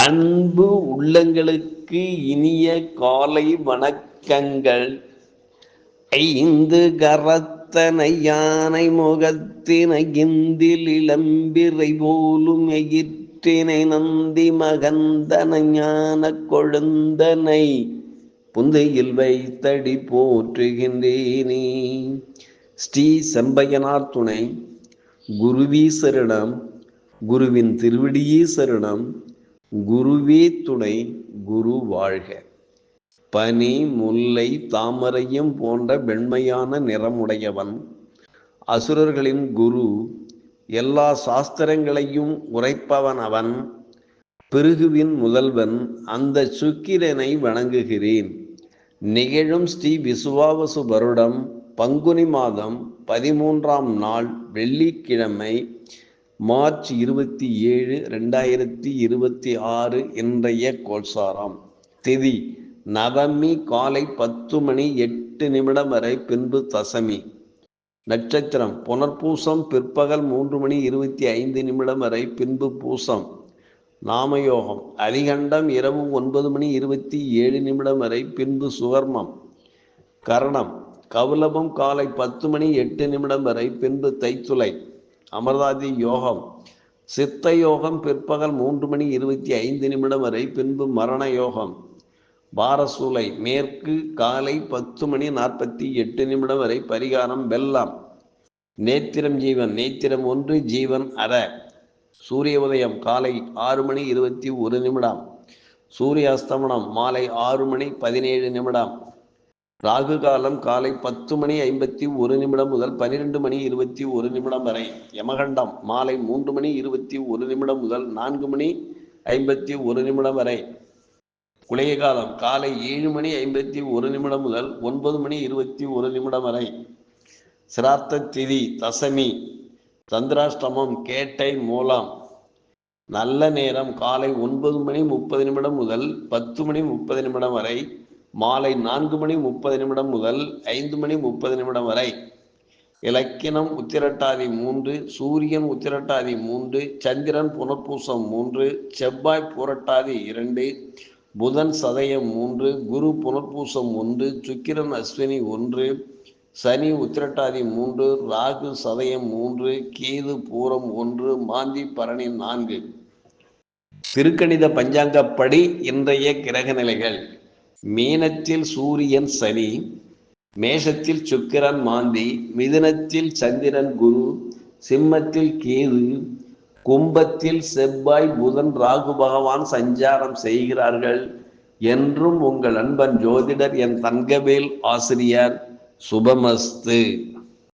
அன்பு உள்ளங்களுக்கு இனிய காலை வணக்கங்கள். ஐந்து கரத்தனை யானை முகத்தினை இந்தில் இளம்பிறை போலும் எயிற்றினை நந்தி மகந்தன ஞான கொழுந்தனை புந்தையில் வைத்தடி போற்றுகின்றேனே. ஸ்ரீ செம்பையனார் துணை. குருவி சரணம். குருவின் திருவடியே சரணம். குருவே துணை. குரு வாழ்க. பனி முல்லை தாமரையும் போன்ற வெண்மையான நிறமுடையவன், அசுரர்களின் குரு, எல்லா சாஸ்திரங்களையும் உரைப்பவன் அவன், பிருகுவின் முதல்வன். அந்த சுக்கிரனை வணங்குகிறேன். நிகழும் ஸ்ரீ விசுவாவசு வருடம் பங்குனி மாதம் 13ஆம் நாள் வெள்ளிக்கிழமை, மார்ச் 27, 2026 இன்றைய கோல்சாரம். திதி நவமி காலை 10:08 வரை, பின்பு தசமி. நட்சத்திரம் புனர்பூசம் பிற்பகல் 3:25 வரை, பின்பு பூசம். நாமயோகம் அதிகண்டம் இரவு 9:27 வரை, பின்பு சுவர்மம். கரணம் கௌலபம் காலை 10:08 வரை, பின்பு தைத்துளை. அமர்தாதி யோகம் சித்த யோகம் பிற்பகல் 3:25 வரை, பின்பு மரண யோகம். பாரசூலை மேற்கு காலை 10:48 வரை, பரிகாரம் வெல்லம். நேத்திரம் ஜீவன் நேத்திரம் 1 ஜீவன் அற. சூரிய உதயம் காலை 6:21. சூரிய அஸ்தமனம் மாலை 6:17. ராகு காலம் காலை 10:51 முதல் 12:21 வரை. யமகண்டம் மாலை 3:21 முதல் 4:51 வரை. குளிகை காலம் காலை 7:51 முதல் 9:21 வரை. சிராத்த திதி தசமி. சந்திராஷ்டமம் கேட்டை மூலம். நல்ல நேரம் காலை 9:30 முதல் 10:30 வரை, மாலை 4:30 முதல் 5:30 வரை. இலக்கினம் உத்திரட்டாதி 3, சூரியன் உத்திரட்டாதி 3, சந்திரன் புனர்பூசம் 3, செவ்வாய் புரட்டாதி 2, புதன் சதயம் 3, குரு புனர்பூசம் 1, சுக்கிரன் அஸ்வினி 1, சனி உத்திரட்டாதி 3, ராகு சதயம் 3, கேது பூரம் 1, மாந்தி பரணி 4. திருக்கணித பஞ்சாங்கப்படி இன்றைய கிரக நிலைகள். மீனத்தில் சூரியன் சனி, மேஷத்தில் சுக்கிரன் மாந்தி, மிதுனத்தில் சந்திரன் குரு, சிம்மத்தில் கேது, கும்பத்தில் செவ்வாய் புதன் ராகு பகவான் சஞ்சாரம் செய்கிறார்கள். என்றும் உங்கள் அன்பன் ஜோதிடர் என் தங்கவேல் ஆசிரியர். சுபமஸ்து.